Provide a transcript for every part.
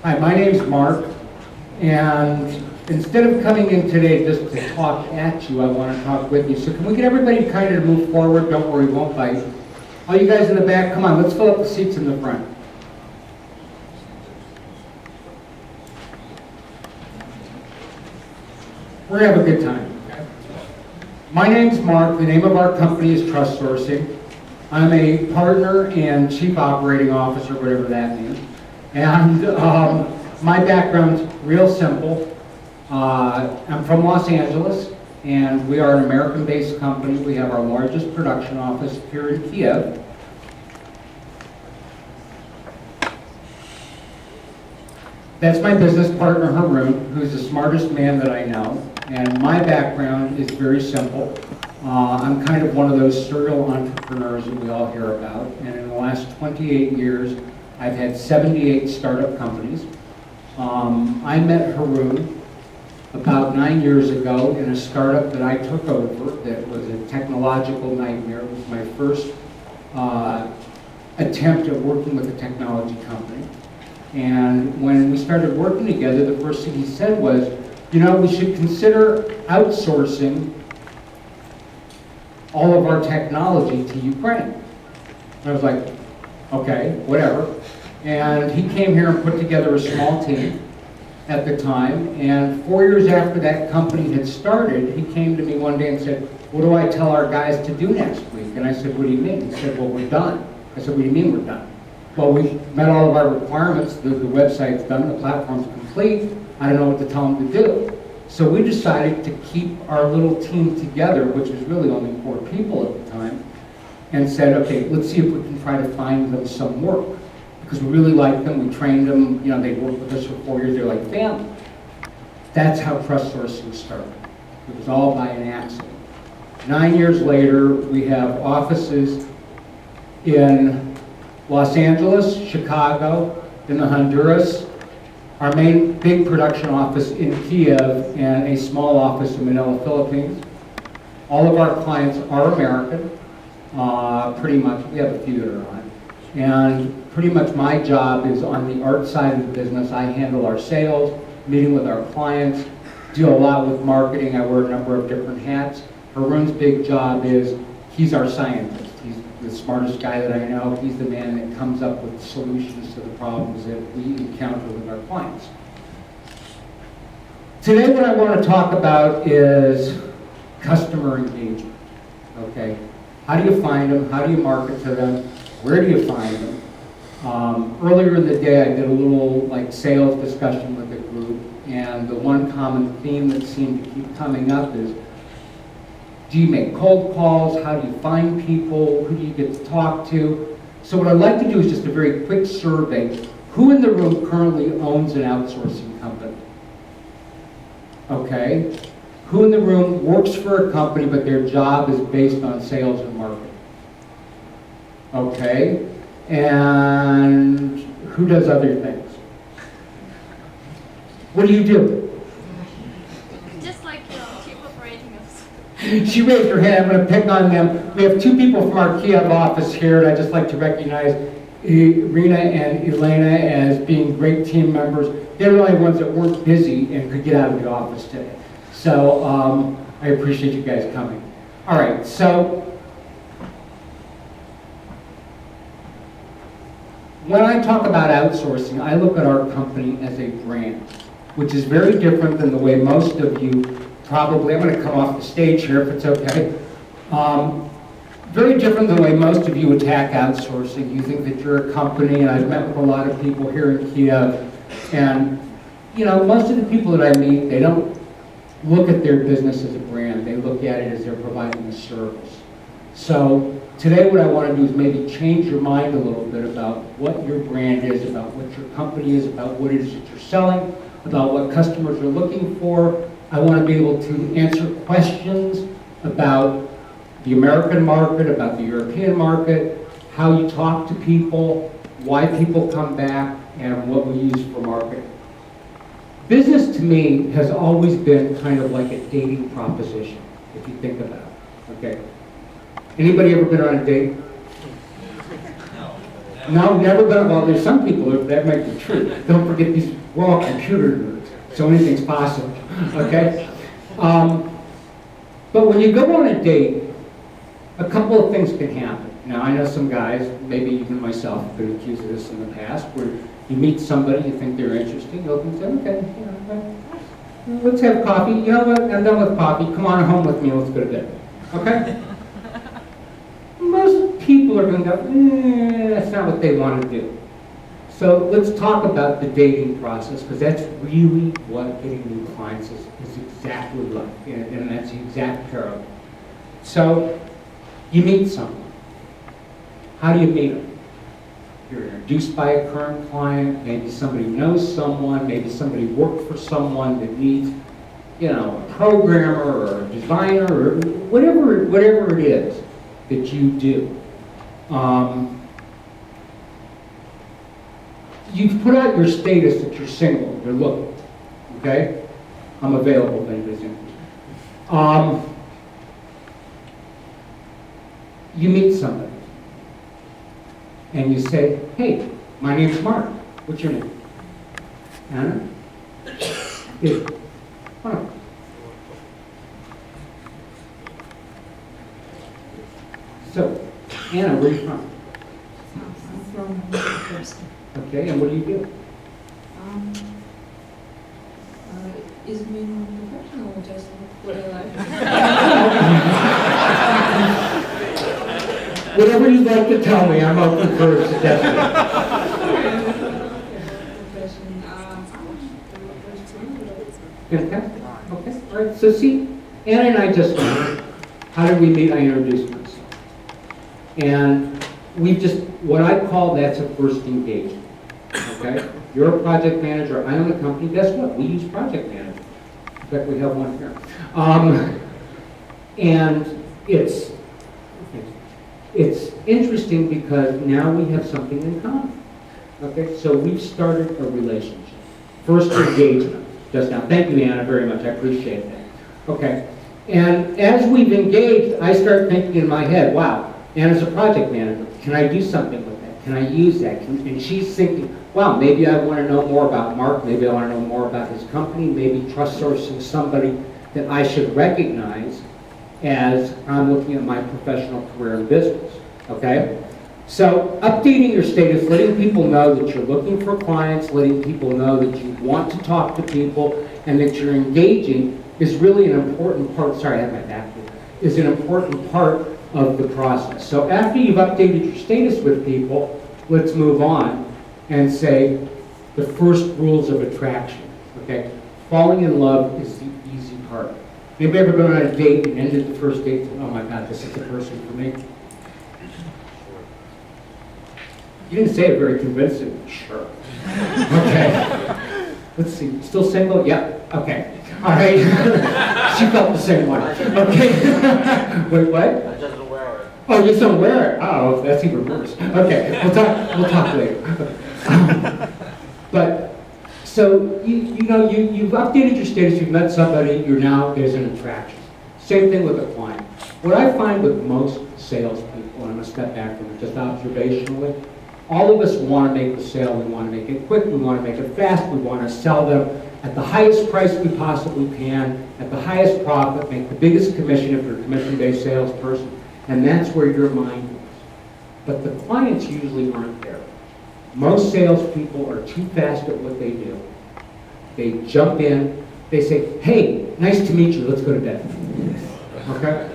Hi, my name's Mark, and instead of coming in today just to talk at you, I want to talk with you. So can we get everybody kind of to move forward? Don't worry, we won't bite. All you guys in the back, come on, let's fill up the seats in the front. We're going to have a good time. My name's Mark. The name of our company is Trust Sourcing. I'm a partner and chief operating officer, whatever that means. And my background's real simple. I'm from Los Angeles, and we are an American-based company. We have our largest production office here in Kiev. That's my business partner, Haroon, who's the smartest man that I know. And my background is very simple. I'm kind of one of those serial entrepreneurs that we all hear about. And in the last 28 years, I've had 78 startup companies. I met Haroon about 9 years ago in a startup that I took over that was a technological nightmare. It was my first attempt at working with a technology company. And when we started working together, the first thing he said was, you know, we should consider outsourcing all of our technology to Ukraine. And I was like, okay, whatever. And he came here and put together a small team at the time. And 4 years after that company had started, he came to me one day and said, what do I tell our guys to do next week? And I said, what do you mean? He said, well, we're done. I said, what do you mean we're done? Well, we've met all of our requirements. The website's done, the platform's complete. I don't know what to tell them to do. So we decided to keep our little team together, which was really only 4 people at the time, and said, okay, let's see if we can try to find them some work. Because we really liked them, we trained them, you know, they worked with us for 4 years, they're like family. That's how Trust Sourcing started. It was all by an accident. 9 years later, we have offices in Los Angeles, Chicago, in the Honduras, our main big production office in Kiev, and a small office in Manila, Philippines. All of our clients are American, pretty much. We have a few that are on. And pretty much my job is on the art side of the business. I handle our sales, meeting with our clients, do a lot with marketing. I wear a number of different hats. Haroon's big job is he's our scientist. He's the smartest guy that I know. He's the man that comes up with solutions to the problems that we encounter with our clients. Today what I want to talk about is customer engagement. Okay, how do you find them? How do you market to them? Where do you find them? Earlier in the day I did a little sales discussion with a group, and the one common theme that seemed to keep coming up is, do you make cold calls? How do you find people? Who do you get to talk to? So what I'd like to do is just a very quick survey. Who in the room currently owns an outsourcing company? Okay. Who in the room works for a company but their job is based on sales and marketing? Okay. And who does other things? What do you do? She raised her hand. I'm going to pick on them. We have 2 people from our Kiev office here, and I'd just like to recognize Irina and Elena as being great team members. They're the only ones that weren't busy and could get out of the office today. So I appreciate you guys coming. All right, so when I talk about outsourcing, I look at our company as a brand, which is very different than the way most of you probably, I'm going to come off the stage here if it's okay. Very different than the way most of you attack outsourcing. You think that you're a company, and I've met with a lot of people here in Kiev, and you know, most of the people that I meet, they don't look at their business as a brand. They look at it as they're providing a service. So today what I want to do is maybe change your mind a little bit about what your brand is, about what your company is, about what it is that you're selling, about what customers are looking for. I want to be able to answer questions about the American market, about the European market, how you talk to people, why people come back, and what we use for marketing. Business to me has always been kind of like a dating proposition, if you think about it. Okay. Anybody ever been on a date? No, never been, well, there's some people that might be true. Don't forget these, we're all computer nerds, so anything's possible, okay? But when you go on a date, a couple of things can happen. Now, I know some guys, maybe even myself, have been accused of this in the past, where you meet somebody, you think they're interesting, you open and say, okay, let's have coffee. You know what, I'm done with coffee. Come on home with me, let's go to bed. Okay? Most people are going to go, that's not what they want to do. So let's talk about the dating process, because that's really what getting new clients is exactly like, and that's the exact parallel. So you meet someone. How do you meet them? You're introduced by a current client, maybe somebody knows someone, maybe somebody worked for someone that needs, you know, a programmer or a designer or whatever it is that you do. You've put out your status that you're single, you're looking, okay? I'm available if anybody's interested. You meet somebody, and you say, hey, my name's Mark. What's your name? Anna? Yeah. Mark. So, Anna, where are you from? I'm from Houston. Okay, and what do you do? Is it mean professional or just what I like? Whatever you'd like to tell me, I'm open for a suggestion. Fantastic. Okay. All right. So see, Anna and I just met. How did we meet? I introduced myself. And we've just, what I call that's a first engagement. Okay? You're a project manager. I own a company. Guess what? We use project managers. In fact, we have one here. And it's interesting because now we have something in common. Okay? So we've started a relationship. First engagement. Just now. Thank you, Anna, very much. I appreciate that. Okay. And as we've engaged, I start thinking in my head, wow, Anna's a project manager. Can I do something with that? Can I use that? And she's thinking, wow, maybe I want to know more about Mark. Maybe I want to know more about his company. Maybe Trust Sourcing is somebody that I should recognize as I'm looking at my professional career in business. Okay? So updating your status, letting people know that you're looking for clients, letting people know that you want to talk to people, and that you're engaging is really an important part, sorry I have my back here, is an important part of the process. So after you've updated your status with people, let's move on and say the first rules of attraction, okay? Falling in love is the easy part. Anybody ever been on a date and ended the first date, oh my God, this is the person for me? You didn't say it very convincing. Sure. Okay. Let's see. Still single? Yep. Okay. All right. She felt the same way. Okay. Wait, what? I just don't wear it. Oh, you just don't wear it. Oh, that's even worse. Okay. We'll talk later. But so you've updated your status. You've met somebody. There's an attraction. Same thing with a client. What I find with most salespeople, and I'm going to step back from it just observationally. All of us want to make the sale, we want to make it quick, we want to make it fast, we want to sell them at the highest price we possibly can, at the highest profit, make the biggest commission if you're a commission-based salesperson, and that's where your mind is. But the clients usually aren't there. Most salespeople are too fast at what they do. They jump in, they say, hey, nice to meet you, let's go to bed. Okay?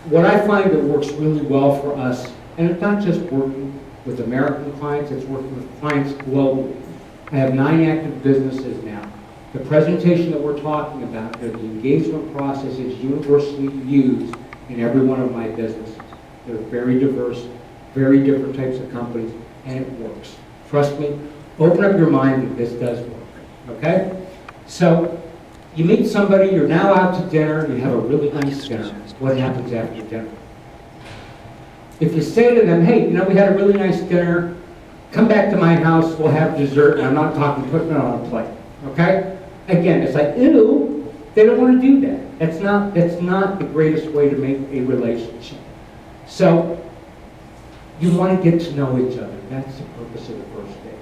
What I find that works really well for us, and it's not just working with American clients, it's working with clients globally. I have 9 active businesses now. The presentation that we're talking about, the engagement process is universally used in every one of my businesses. They're very diverse, very different types of companies, and it works. Trust me, open up your mind that this does work, okay? So, you meet somebody, you're now out to dinner, you have a really nice dinner. What happens after dinner? If you say to them, hey, we had a really nice dinner, come back to my house, we'll have dessert, and I'm not talking putting it on a plate, okay? Again, it's like, ew, they don't want to do that. That's not the greatest way to make a relationship. So, You want to get to know each other. That's the purpose of the first date.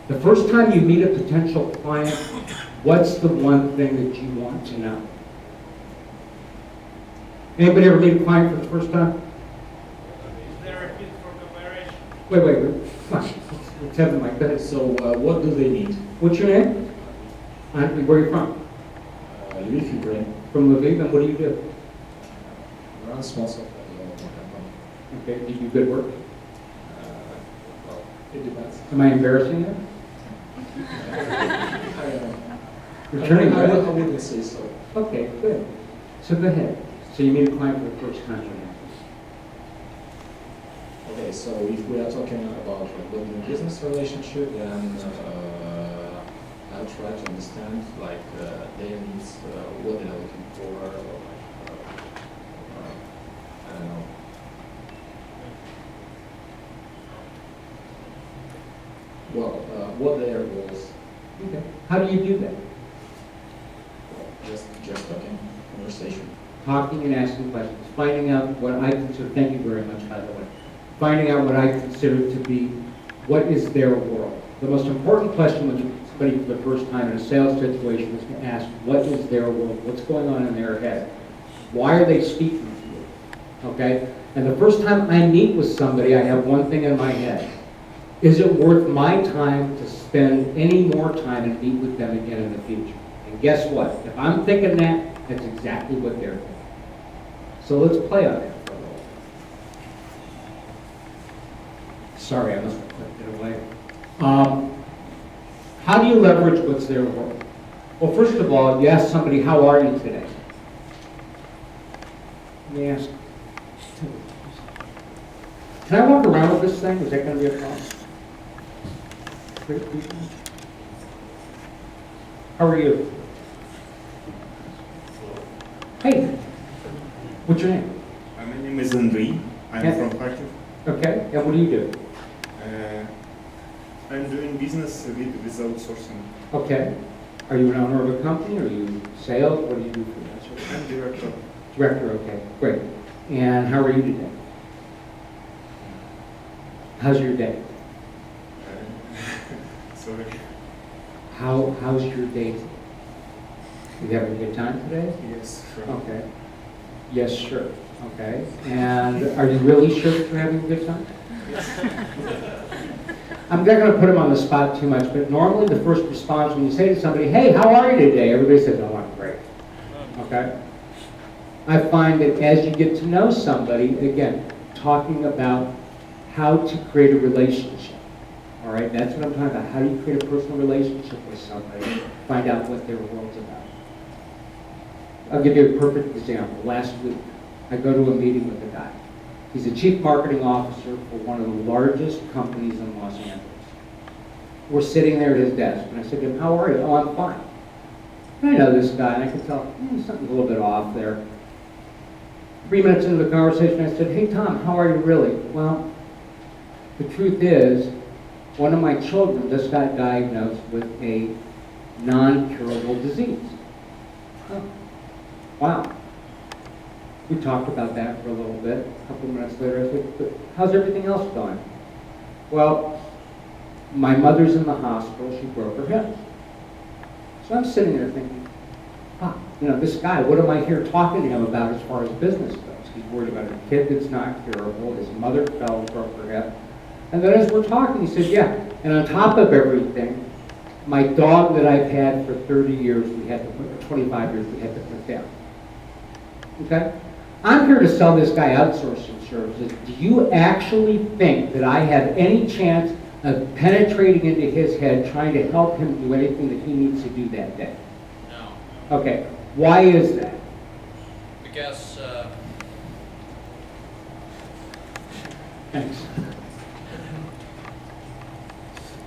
The first time you meet a potential client, what's the one thing that you want to know? Anybody ever meet a client for the first time? Is there a fit for cooperation? Wait. Come on. Let's have the mic. Go ahead. So, what do they need? What's your name? Where are you from? Lviv, Ukraine. From Lviv, and what do you do? Run a small software development company. Okay, do you do good work? Well, it depends. Am I embarrassing you? You're turning I red. wouldn't say so. Okay, good. So go ahead. So you meet a client for the first time. Okay, so if we are talking about building a business relationship, then I'll try to understand their needs, what they're looking for, or I don't know. Well, what their goals. Okay. How do you do that? Just talking, conversation. Talking and asking questions, finding out what I consider, thank you very much, by the way, finding out what I consider to be, what is their world. The most important question when you meet somebody for the first time in a sales situation is to ask, what is their world? What's going on in their head? Why are they speaking to you? Okay? And the first time I meet with somebody, I have one thing in my head. Is it worth my time to spend any more time and meet with them again in the future? And guess what? If I'm thinking that, that's exactly what they're thinking. So let's play on that for a little. Sorry, I must have clicked it away. How do you leverage what's their world? Well, first of all, you ask somebody, how are you today? Let me ask. Can I walk around with this thing? Is that going to be a problem? How are you? Hey, what's your name? My name is Andrei. I'm Yeah. from Kharkiv. Okay, and what do you do? I'm doing business with outsourcing. Okay. Are you an owner of a company, or are you sales? What do you do for that sort of thing? I'm director. Director, okay, great. And how are you today? How's your day? Sorry. How's your day today? You having a good time today? Yes, sure. Okay. Yes, sure. Okay. And are you really sure that you're having a good time? I'm not going to put them on the spot too much, but normally the first response when you say to somebody, hey, how are you today? Everybody says, oh, I'm great. Okay? I find that as you get to know somebody, again, talking about how to create a relationship. All right? That's what I'm talking about. How do you create a personal relationship with somebody? Find out what their world's about. I'll give you a perfect example. Last week, I go to a meeting with a guy. He's a chief marketing officer for one of the largest companies in Los Angeles. We're sitting there at his desk, and I said to him, how are you? Oh, I'm fine. And I know this guy, and I can tell something's a little bit off there. 3 minutes into the conversation, I said, hey, Tom, how are you really? Well, the truth is, one of my children just got diagnosed with a non-curable disease. Oh, wow. We talked about that for a little bit. A couple of minutes later, I said, but how's everything else going? Well, my mother's in the hospital. She broke her hip. So I'm sitting there thinking, wow, this guy, what am I here talking to him about as far as business goes? He's worried about a kid that's not curable. His mother fell and broke her hip. And then as we're talking, he said, yeah. And on top of everything, my dog that I've had for 30 years, 25 years, we had to put down. Okay? I'm here to sell this guy outsourcing services. Do you actually think that I have any chance of penetrating into his head, trying to help him do anything that he needs to do that day? No. Okay. Why is that? Because Thanks.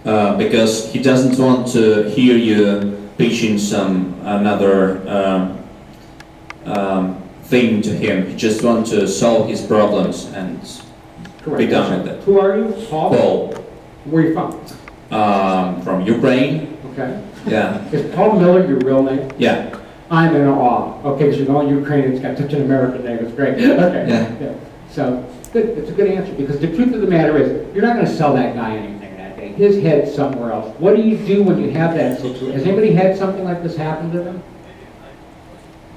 Because he doesn't want to hear you pitching some another thing to him. He just wants to solve his problems and Correct. be done with it. Who are you? Paul, Where are you from? from Ukraine. Okay. Yeah, Is Paul Miller your real name? yeah. I'm in awe. Okay, so you're going Ukraine, it's got such an American name, it's great. Okay. Yeah. So, Good, that's a good answer, because the truth of the matter is, you're not gonna sell that guy anything that day. His head's somewhere else. What do you do when you have that situation? Has anybody had something like this happen to them?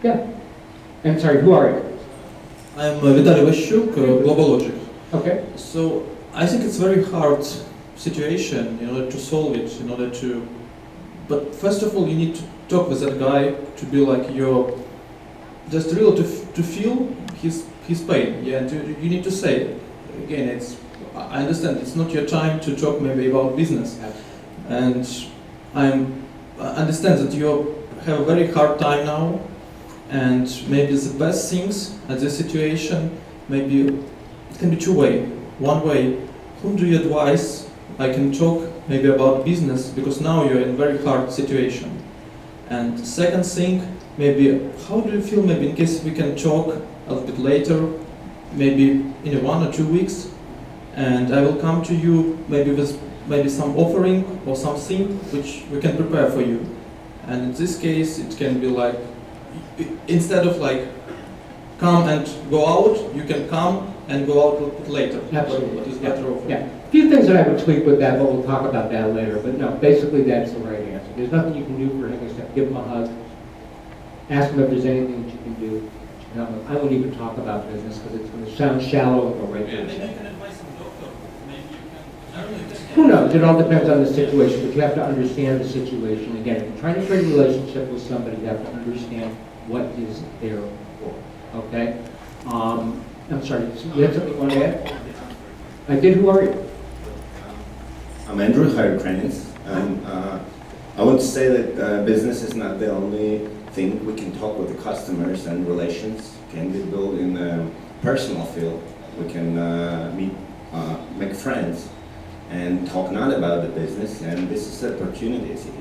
Yeah. And sorry, who are you? I'm Vitaly Vasyuk, Global Logic. Okay. So I think it's very hard situation in order to solve it, in order to. But first of all, you need to talk with that guy to be like your, just really to feel his pain. Yeah, and you need to say again. I understand it's not your time to talk maybe about business, and I understand that you have a very hard time now. And maybe the best things at this situation, maybe it can be two way. One way, whom do you advise? I can talk maybe about business because now you're in a very hard situation. And second thing, maybe how do you feel? Maybe in case we can talk a little bit later, maybe in 1 or 2 weeks, and I will come to you maybe with maybe some offering or something which we can prepare for you. And in this case, it can be like, instead of like come and go out, you can come and go out a little bit later. Absolutely. What is better offer. Yeah. A few things that I would tweak with that, but we'll talk about that later. But no, basically that's the right answer. There's nothing you can do for him except give him a hug, ask him if there's anything that you can do. I won't even talk about business because it's going to sound shallow and go right Yeah, to maybe the you can advise some doctor. Maybe you can. I don't know. Who knows? It all depends on the situation, but you have to understand the situation. Again, if you're trying to create a relationship with somebody, you have to understand what is there for. Okay? I'm sorry, you had something you want to add? I did. Who are you? I'm Andrew Hyrocranes. I want to say that business is not the only thing. We can talk with the customers, and relations can be built in the personal field. We can meet, make friends, and talk not about the business, and this is the opportunities here.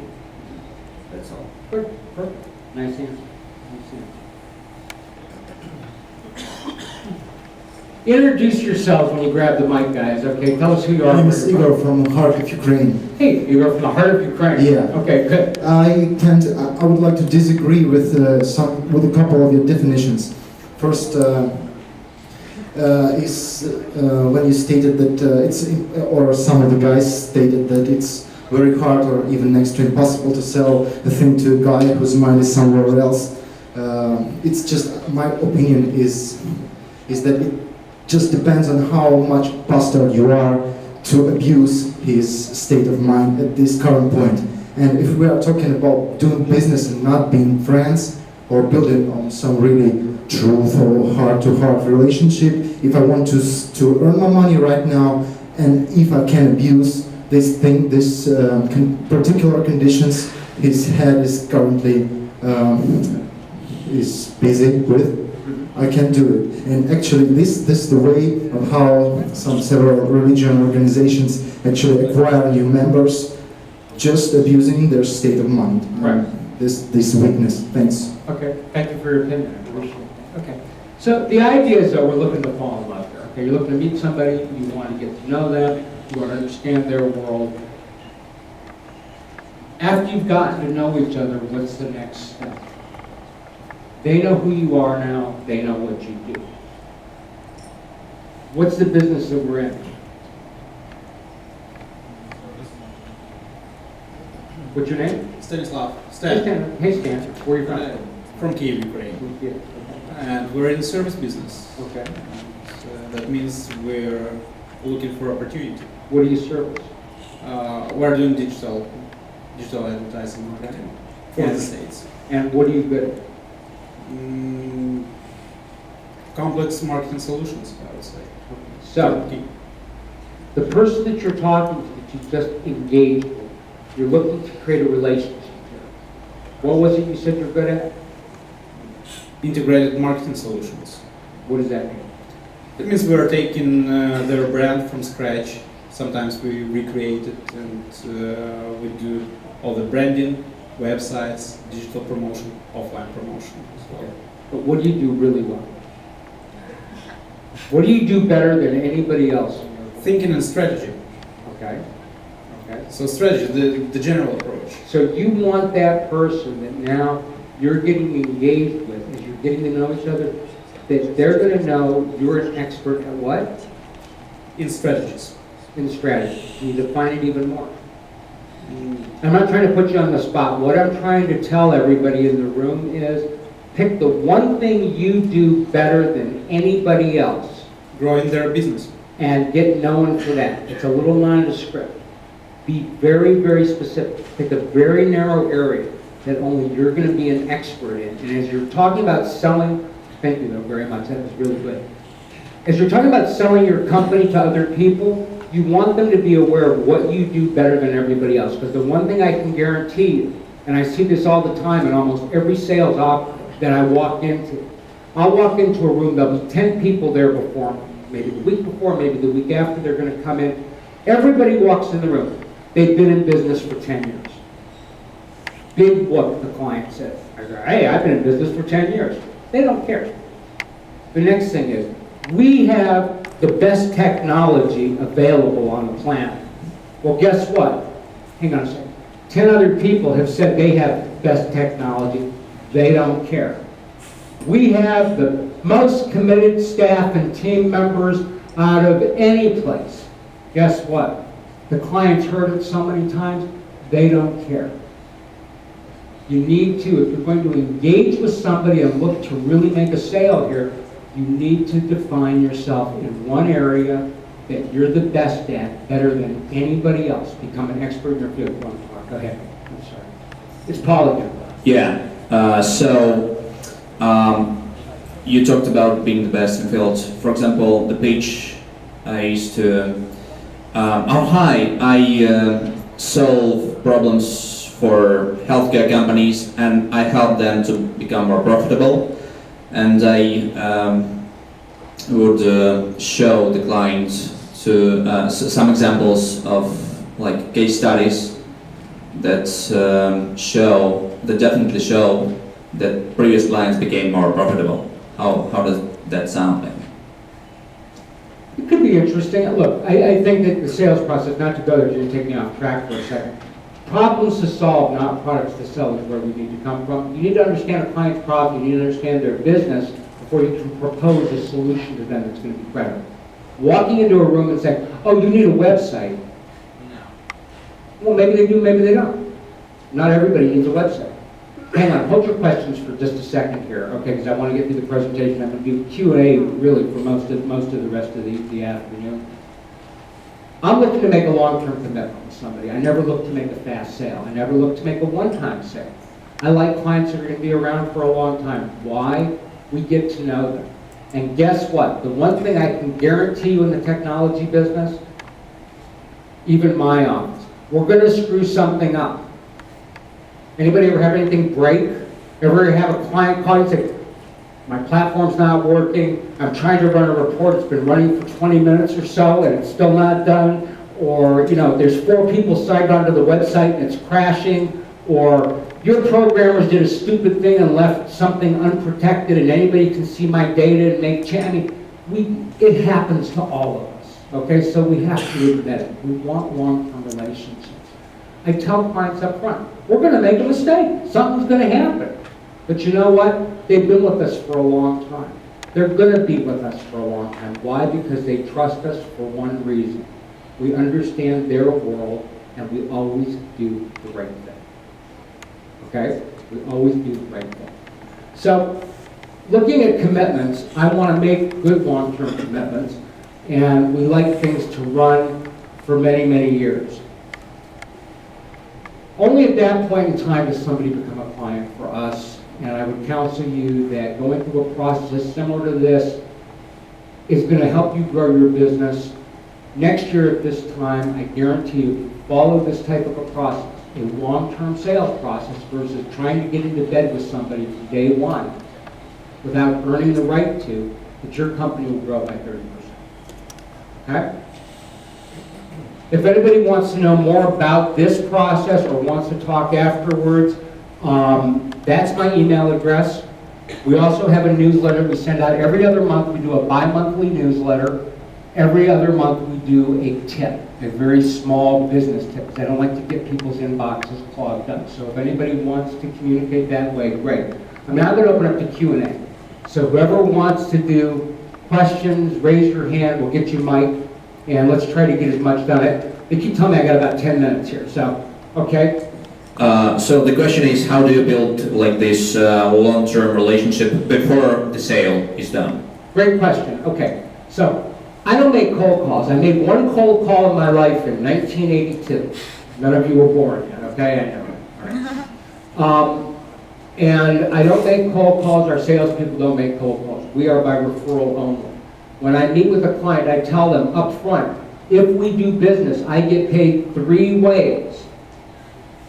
That's all. Good. Perfect. Nice answer. Nice answer. Introduce yourself when you grab the mic, guys. Okay, tell us who you are. My name is Igor from Kharkiv, Ukraine. Hey, you're from the heart of Ukraine. Yeah. Okay, good. I would like to disagree with a couple of your definitions. First is when you stated that or some of the guys stated that it's very hard or even next to impossible to sell a thing to a guy whose mind is somewhere else. It's just my opinion is that it just depends on how much bastard you are to abuse his state of mind at this current point. And if we are talking about doing business and not being friends or building on some really truth or heart-to-heart relationship, if I want to earn my money right now, and if I can abuse this thing, particular conditions his head is currently is busy with, I can do it. And actually this is the way of how several religion organizations actually acquire new members, just abusing their state of mind. Right. This weakness. Thanks. Okay, thank you for your opinion. I appreciate it. Okay. So the idea is that we're looking to fall in love here. Okay, you're looking to meet somebody, you want to get to know them, you want to understand their world. After you've gotten to know each other, what's the next step? They know who you are now, they know what you do. What's the business that we're in? What's your name? Stanislav. Hey Stan. Stan. Hey Stan. Where are you from? From Kiev, Ukraine. Yeah. And we're in the service business. Okay. So that means we're looking for opportunity. What do you service? We're doing digital advertising marketing for the States. And what are you good at? Complex marketing solutions, I would say. So, the person that you're talking to, that you just engaged with, you're looking to create a relationship here. What was it you said you're good at? Integrated marketing solutions. What does that mean? It means we're taking their brand from scratch. Sometimes we recreate it and we do all the branding, websites, digital promotion, offline promotion as well. But what do you do really well? What do you do better than anybody else? Thinking and strategy. Okay. Okay. So strategy, the general approach. So you want that person that now you're getting engaged with, as you're getting to know each other, that they're going to know you're an expert at what? in strategies. in strategy? Can you define it even more? I'm not trying to put you on the spot. What I'm trying to tell everybody in the room is pick the one thing you do better than anybody else Growing their business. and get known for that. It's a little nondescript. Be very, very specific. Pick a very narrow area that only you're going to be an expert in. And as you're talking about selling, thank you though very much, that was really good. As you're talking about selling your company to other people, you want them to be aware of what you do better than everybody else. Because the one thing I can guarantee you, and I see this all the time in almost every sales op that I walk into, I'll walk into a room, there'll be 10 people there before me. Maybe the week before, maybe the week after, they're going to come in. Everybody walks in the room. They've been in business for 10 years. Big whoop, the client says. I go, hey, I've been in business for 10 years. They don't care. The next thing is, we have the best technology available on the planet. Well, guess what? Hang on a second. 10 other people have said they have best technology. They don't care. We have the most committed staff and team members out of any place. Guess what? The client's heard it so many times, they don't care. You need to, if you're going to engage with somebody and look to really make a sale here, you need to define yourself in one area that you're the best at, better than anybody else. Become an expert in your field. You want to talk? Go ahead. I'm sorry. It's Paul again. Yeah. You talked about being the best in field. For example, the pitch I used to. I solve problems for healthcare companies, and I help them to become more profitable. And I would show the client to some examples of like case studies that definitely show that previous clients became more profitable. How does that sound? It could be interesting. Look, I think that the sales process, not to go there, you're taking me off track for a second. Problems to solve, not products to sell, is where we need to come from. You need to understand a client's problem, you need to understand their business before you can propose a solution to them that's going to be credible. Walking into a room and saying, oh, you need a website. Well, maybe they do, maybe they don't. Not everybody needs a website. Hang on, hold your questions for just a second here, okay, because I want to get through the presentation. I'm going to do Q&A really for most of the rest of the afternoon. I'm looking to make a long-term commitment with somebody. I never look to make a fast sale. I never look to make a one-time sale. I like clients that are going to be around for a long time. Why? We get to know them. And guess what? The one thing I can guarantee you in the technology business, even my office, we're going to screw something up. Anybody ever have anything break? Ever have a client call you and say, my platform's not working, I'm trying to run a report, it's been running for 20 minutes or so and it's still not done, or there's 4 people signed onto the website and it's crashing, or your programmers did a stupid thing and left something unprotected and anybody can see my data and make change. It happens to all of us, okay? So we have to admit it. We want long-term relationships. I tell clients up front, we're going to make a mistake. Something's going to happen. But you know what? They've been with us for a long time. They're going to be with us for a long time. Why? Because they trust us for one reason. We understand their world, and we always do the right thing. Okay? We always do the right thing. So, looking at commitments, I want to make good long-term commitments, and we like things to run for many, many years. Only at that point in time does somebody become a client for us, and I would counsel you that going through a process similar to this is going to help you grow your business. Next year at this time, I guarantee you, follow this type of a process, a long-term sales process versus trying to get into bed with somebody from day one without earning the right to, that your company will grow by 30%. Okay? If anybody wants to know more about this process or wants to talk afterwards, that's my email address. We also have a newsletter we send out every other month. We do a bi-monthly newsletter. Every other month we do a tip, a very small business tip. I don't like to get people's inboxes clogged up. So if anybody wants to communicate that way, great. I'm now going to open up to Q&A. So whoever wants to do questions, raise your hand. We'll get you mic. and let's try to get as much done. They keep telling me I got about 10 minutes here, so, okay? So the question is, how do you build like this long-term relationship before the sale is done? Great question. Okay, so I don't make cold calls. I made one cold call in my life in 1982. None of you were born yet, okay? I know. All right. And I don't make cold calls. Our salespeople don't make cold calls. We are by referral only. When I meet with a client, I tell them up front, if we do business, I get paid 3 ways.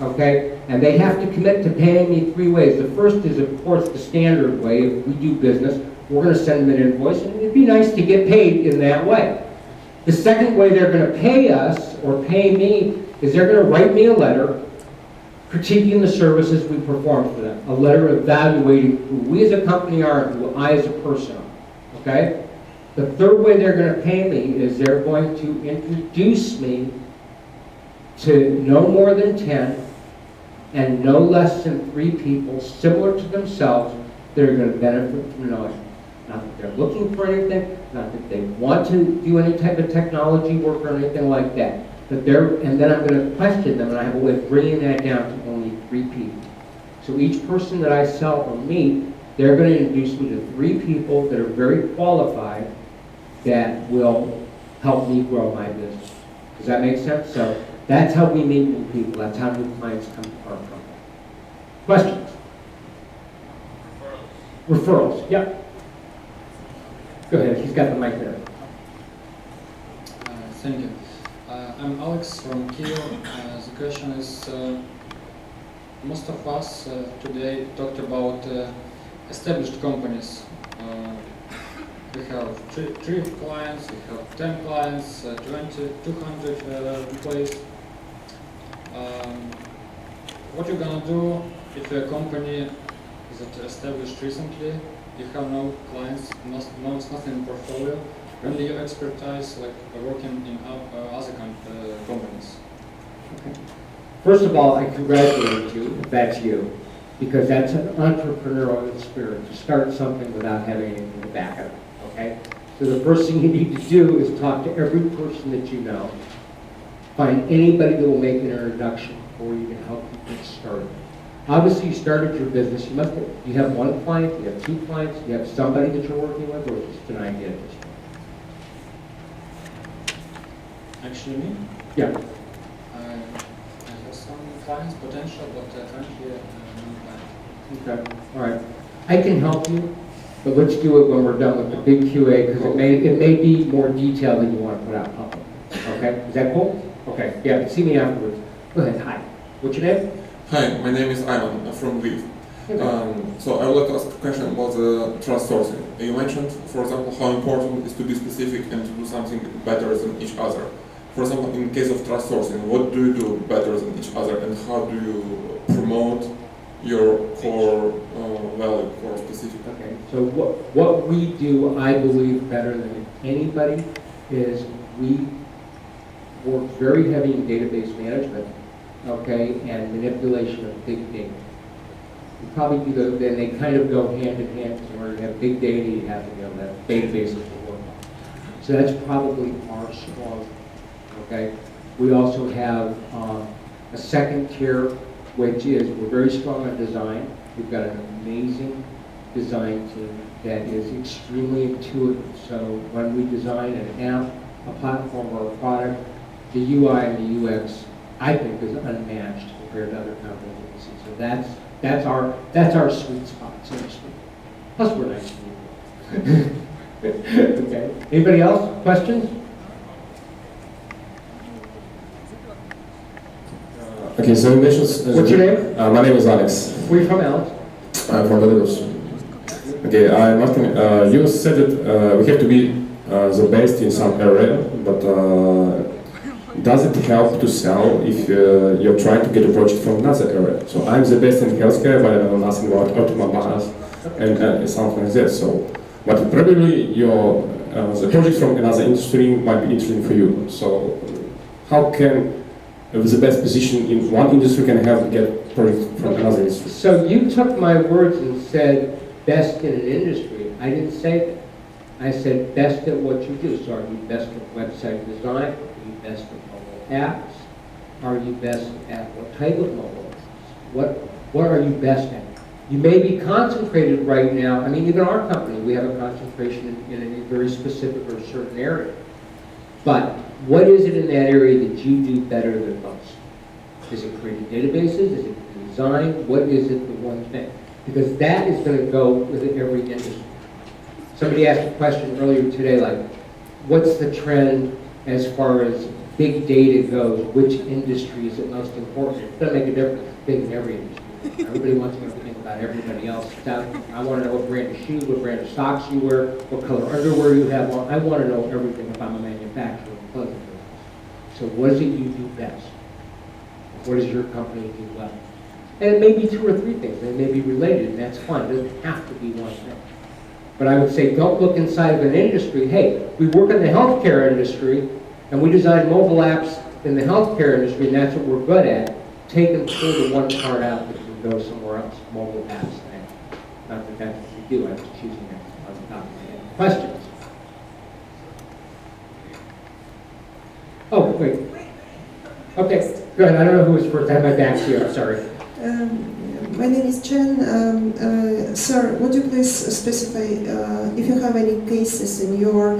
Okay? And they have to commit to paying me 3 ways. The first is, of course, the standard way. If we do business, we're going to send them an invoice, and it'd be nice to get paid in that way. The second way they're going to pay us, or pay me, is they're going to write me a letter critiquing the services we perform for them. A letter evaluating who we as a company are and who I as a person are. Okay? The third way they're going to pay me is they're going to introduce me to no more than 10 and no less than 3 people similar to themselves that are going to benefit from knowing. Not that they're looking for anything, not that they want to do any type of technology work or anything like that. But and then I'm going to question them, and I have a way of bringing that down to only 3 people. So each person that I sell or meet, they're going to introduce me to 3 people that are very qualified that will help me grow my business. Does that make sense? So that's how we meet new people. That's how new clients come to our company. Questions? Referrals. Yep. Go ahead. He's got the mic there. Thank you. I'm Alex from Kyiv. The question is, most of us today talked about established companies. We have 3 clients, we have 10 clients, 20, 200 employees. What you're gonna do if a company is established recently, you have no clients, nothing in portfolio, only your expertise, like working in other companies? Okay. First of all, I congratulate you, if that's you, because that's an entrepreneurial spirit, to start something without having anything to back it up, okay? So the first thing you need to do is talk to every person that you know. Find anybody that will make an introduction for you to help you get started. Obviously, you started your business, you have 1 client, you have 2 clients, you have somebody that you're working with, or it's just an idea at this point? Actually, me? Yeah. I have some clients potential, but currently no client. Okay, all right. I can help you, but let's do it when we're done with the big QA, because it may be more detail than you want to put out public. Okay, is that cool? Okay, yeah, see me afterwards. Go ahead, hi. What's your name? Hi, my name is Ivan from Lviv. So I would like to ask a question about the trust sourcing. You mentioned, for example, how important it is to be specific and to do something better than each other. For example, in case of trust sourcing, what do you do better than each other, and how do you promote your core value, core specific? Okay, so what we do, I believe, better than anybody is we work very heavy in database management, okay, and manipulation of big data. You probably do those, then they kind of go hand in hand, because in order to have big data, you have to be able to have databases to work on. So that's probably our strong, okay? We also have a second tier, which is we're very strong on design. We've got an amazing design team that is extremely intuitive. So when we design an app, a platform, or a product, the UI and the UX, I think, is unmatched compared to other companies. So that's our sweet spot, so to speak. Plus, we're nice people. Okay. Anybody else? Questions? Okay, so you mentioned... What's your name? My name is Alex. Where are you from, Alex? I'm from Belarus. Okay, I'm asking, you said that we have to be the best in some area, but does it help to sell if you're trying to get a project from another area? So I'm the best in healthcare, but I know nothing about automobiles and something like that. So, but probably the project from another industry might be interesting for you. So how can the best position in one industry can help get projects from another industry? So you took my words and said best in an industry. I didn't say that. I said, best at what you do. So are you best at website design? Are you best at mobile apps? Are you best at what type of mobile apps? What are you best at? You may be concentrated right now. I mean, even our company, we have a concentration in a very specific or certain area. But what is it in that area that you do better than most? Is it creating databases? Is it design? What is it, the one thing? Because that is going to go with every industry. Somebody asked a question earlier today, like, what's the trend as far as big data goes? Which industry is it most important? It doesn't make a difference. It's big in every industry. Everybody wants to know everything about everybody else. I want to know what brand of shoes, what brand of socks you wear, what color underwear you have on. I want to know everything if I'm a manufacturer of clothing business. So what is it you do best? What does your company do well? And it may be 2 or 3 things. They may be related, and that's fine. It doesn't have to be one thing. But I would say don't look inside of an industry. Hey, we work in the healthcare industry, and we design mobile apps in the healthcare industry, and that's what we're good at. Take and pull the one part out that can go somewhere else. Mobile apps. Not that that's what you do. I was choosing that on the top of my head. Questions? Oh, wait. Okay, go ahead. I don't know who was first. I have my back here. I'm sorry. My name is Chen. Sir, would you please specify if you have any cases in your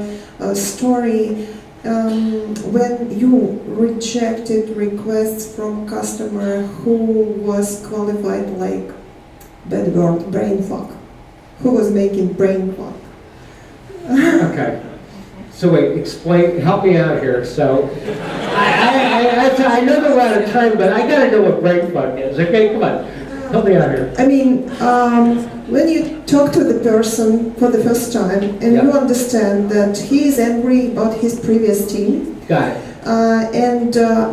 story when you rejected requests from customer who was qualified like bad word, brain fog, who was making brain fog? Okay. So wait, explain, help me out here. So, I know that we're out of time, but I gotta know what brain fog is, okay? Come on, help me out here. I mean, when you talk to the person for the first time and you understand that he is angry about his previous team. Got it.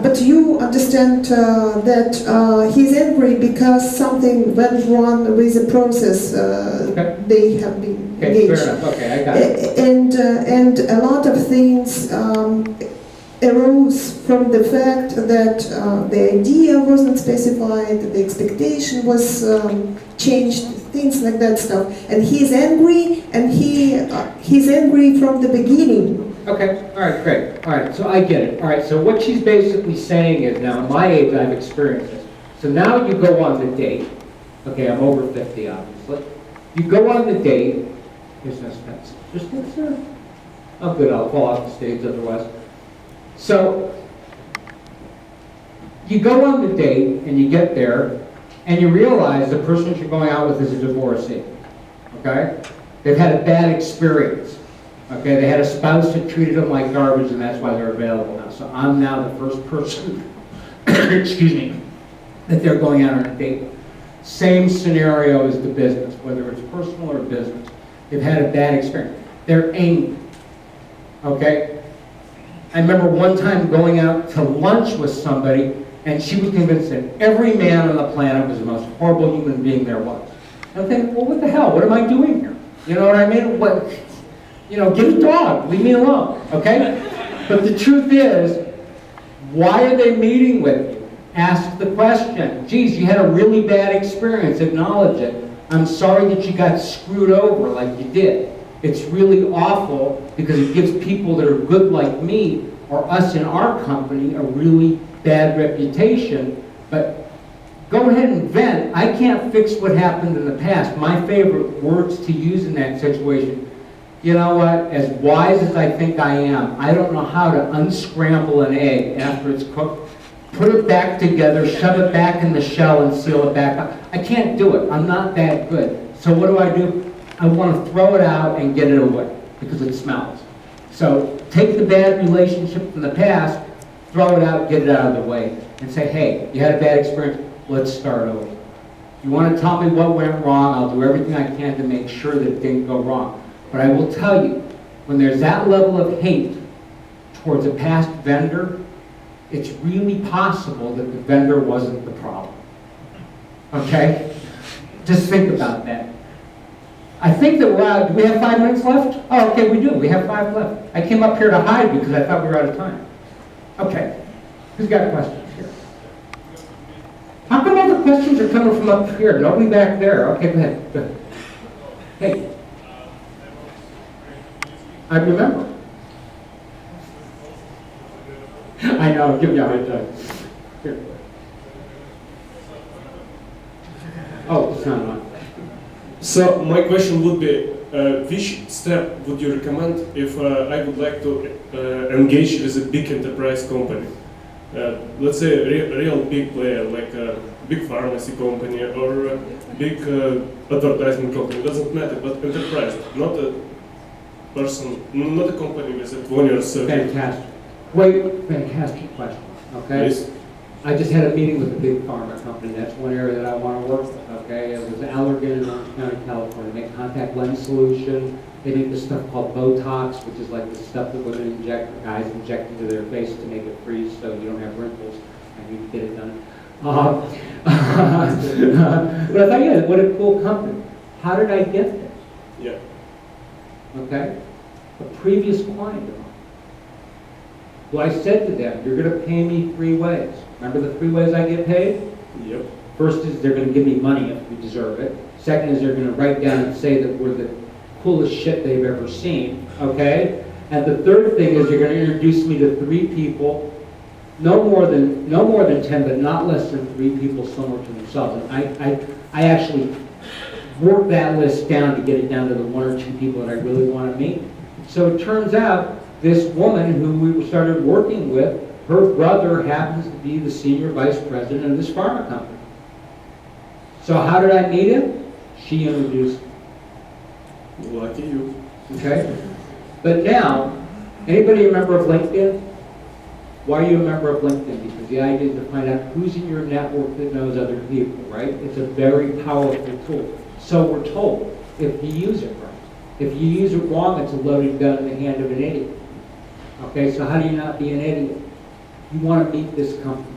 But you understand that he's angry because something went wrong with the process they have been engaged. Fair enough. Okay, I got it. And a lot of things arose from the fact that the idea wasn't specified, the expectation was changed, things like that stuff. And he's angry, and he's angry from the beginning. Okay, all right, great. All right, so I get it. All right, so what she's basically saying is, now at my age, I've experienced this. So now you go on the date. Okay, I'm over 50, obviously. You go on the date. Here's no Spencer. Just Spencer. I'm good, I'll fall off the stage otherwise. So, you go on the date, and you get there, and you realize the person you're going out with is a divorcee. Okay? They've had a bad experience. Okay, they had a spouse that treated them like garbage, and that's why they're available now. So I'm now the first person, excuse me, that they're going out on a date with. Same scenario as the business, whether it's personal or business. They've had a bad experience. They're angry. Okay? I remember one time going out to lunch with somebody, and she was convinced that every man on the planet was the most horrible human being there was. And I'm thinking, well, what the hell? What am I doing here? You know what I mean? What? You know, get a dog, leave me alone, okay? But the truth is, why are they meeting with you? Ask the question. Geez, you had a really bad experience, acknowledge it. I'm sorry that you got screwed over like you did. It's really awful because it gives people that are good like me or us in our company a really bad reputation. But go ahead and vent. I can't fix what happened in the past. My favorite words to use in that situation, you know what, as wise as I think I am, I don't know how to unscramble an egg after it's cooked, put it back together, shove it back in the shell and seal it back up. I can't do it. I'm not that good. So what do? I want to throw it out and get it away because it smells. So take the bad relationship from the past, throw it out, get it out of the way, and say, hey, you had a bad experience, let's start over. You want to tell me what went wrong, I'll do everything I can to make sure that it didn't go wrong. But I will tell you, when there's that level of hate towards a past vendor, it's really possible that the vendor wasn't the problem. Okay? Just think about that. I think that we're out. Do we have 5 minutes left? Oh, okay, we do. We have 5 left. I came up here to hide because I thought we were out of time. Okay. Who's got questions here? How come all the questions are coming from up here? Nobody back there. Okay, go ahead. Go ahead. Hey. I remember. I know, give you a hard time. Here. Oh, it's not on. So my question would be, which step would you recommend if I would like to engage with a big enterprise company? Let's say a real big player, like a big pharmacy company or a big advertising company, doesn't matter, but enterprise, not a person, not a company with a 20 or 30. Fantastic. Great, fantastic question, okay? Yes. I just had a meeting with a big pharma company. That's one area that I want to work with, okay? It was Allergan in Orange County, California. They make contact lens solution. They make this stuff called Botox, which is like the stuff that women inject, or guys inject into their face to make it freeze so you don't have wrinkles. I need to get it done. But I thought, yeah, what a cool company. How did I get there? Yeah. Okay? A previous client of mine. Well, I said to them, you're going to pay me 3 ways. Remember the 3 ways I get paid? Yep. First is they're going to give me money if we deserve it. Second is they're going to write down and say that we're the coolest shit they've ever seen, okay? And the third thing is you're going to introduce me to 3 people, no more than 10, but not less than 3 people similar to themselves. And I actually worked that list down to get it down to the 1 or 2 people that I really want to meet. So it turns out this woman who we started working with, her brother happens to be the senior vice president of this pharma company. So how did I meet him? She introduced me. Lucky you. Okay? But now, anybody a member of LinkedIn? Why are you a member of LinkedIn? Because the idea is to find out who's in your network that knows other people, right? It's a very powerful tool. So we're told, if you use it right. If you use it wrong, it's a loaded gun in the hand of an idiot. Okay, so how do you not be an idiot? You want to meet this company,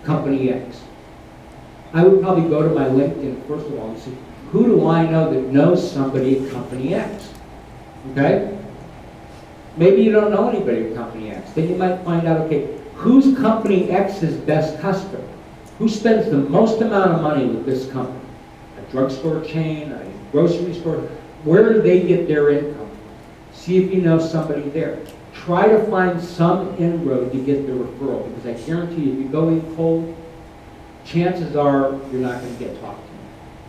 Company X. I would probably go to my LinkedIn, first of all, and see, who do I know that knows somebody at Company X? Okay? Maybe you don't know anybody at Company X. Then you might find out, okay, who's Company X's best customer? Who spends the most amount of money with this company? A drugstore chain, a grocery store? Where do they get their income? See if you know somebody there. Try to find some inroad to get the referral, because I guarantee you, if you go in cold, chances are you're not going to get talked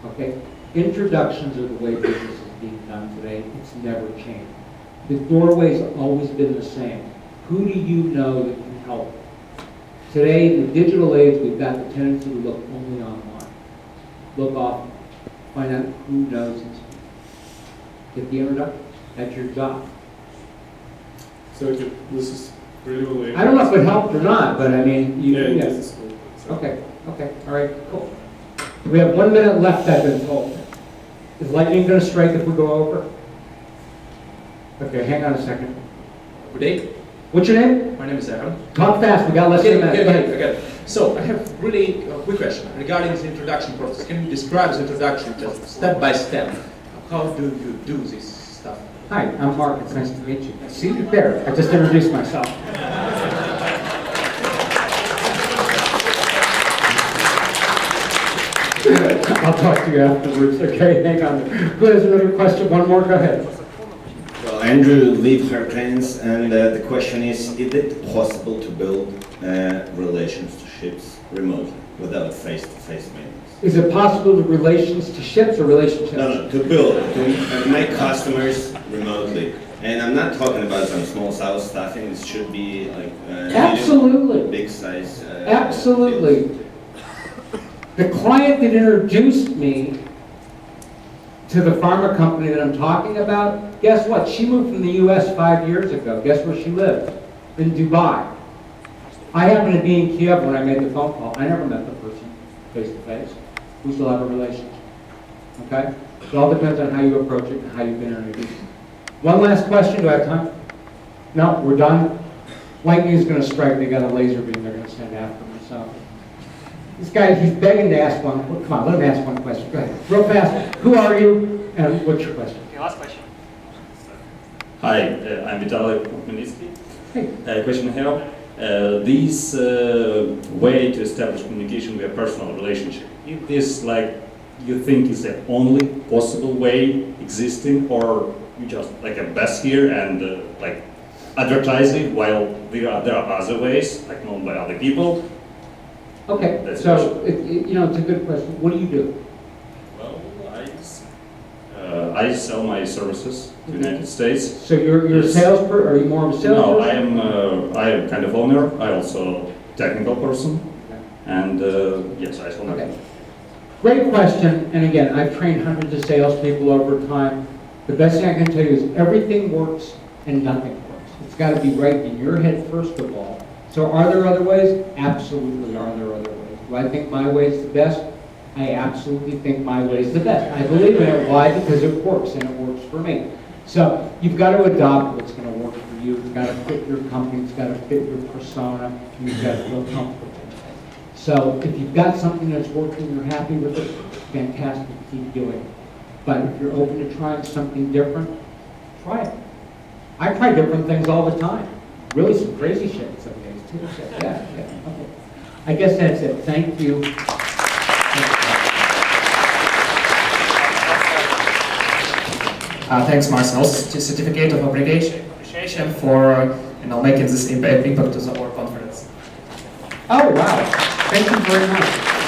to. Okay? Introductions are the way business is being done today. It's never changed. The doorway's always been the same. Who do you know that can help? Today, in the digital age, we've got the tendency to look only online. Look off, find out who knows it. Get the introduction. That's your job. Thank you. This is really. I don't know if it helped or not, but I mean, you. Yeah, Yeah. this is cool. So- Okay. Okay. All right. Cool. We have 1 minute left. I've been told. Is lightning going to strike if we go over? Okay. Hang on a second. Good day. What's your name? My name is Aaron. Talk fast. We got less than a minute. Go ahead. Okay. So I have really a quick question regarding the introduction process. Can you describe the introduction just step by step? How do you do this stuff? Hi, I'm Mark. It's nice to meet you. See you there. I just introduced myself. I'll talk to you afterwards. Okay, hang on. Who has another question? One more. Go ahead. Well, Andrew, lead Hurricanes, and the question is it possible to build relationships remotely without face-to-face meetings? Is it possible to relations to ships or relationships? No, to build, to make customers remotely. And I'm not talking about some small size staffing, it should be like Absolutely. Big size. Absolutely. The client that introduced me to the pharma company that I'm talking about, guess what? She moved from the US 5 years ago. Guess where she lived? In Dubai. I happened to be in Kiev when I made the phone call. I never met the person face to face. We still have a relationship. Okay? It all depends on how you approach it and how you've been introduced. One last question. Do I have time? No, we're done. Lightning is going to strike. They got a laser beam they're going to send after me. So this guy, he's begging to ask one. Come on, let him ask one question. Go ahead. Real fast. Who are you and what's your question? Okay, last question. Hi, I'm Vitaly Khmelnytsky. Hey. Question here. This way to establish communication via personal relationship, is this like you think is the only possible way existing, or you just like a best here and like advertising, while there are other ways, like known by other people. Okay, That's so, you know, it's a good question. What do you do? Well, I sell my services to the United States. So you're a Yes. salesperson, are you more of a salesperson? No, I am kind of owner, I also technical person, and yes, I sell. Okay. Great question, and again, I've trained hundreds of salespeople over time. The best thing I can tell you is everything works and nothing works. It's got to be right in your head first of all. So are there other ways? Absolutely are there other ways. Do I think my way is the best? I absolutely think my way is the best. I believe in it. Why? Because it works, and it works for me. So you've got to adopt what's going to work for you. It's got to fit your company. It's got to fit your persona. And you've got to feel comfortable. So if you've got something that's working, you're happy with it, fantastic, keep doing it. But if you're open to trying something different, try it. I try different things all the time. Really some crazy shit some days too. So, yeah, okay. I guess that's it. Thank you. Thanks, Marcin. Also, certificate of appreciation for making this impact to our conference. Oh wow! Thank you very much.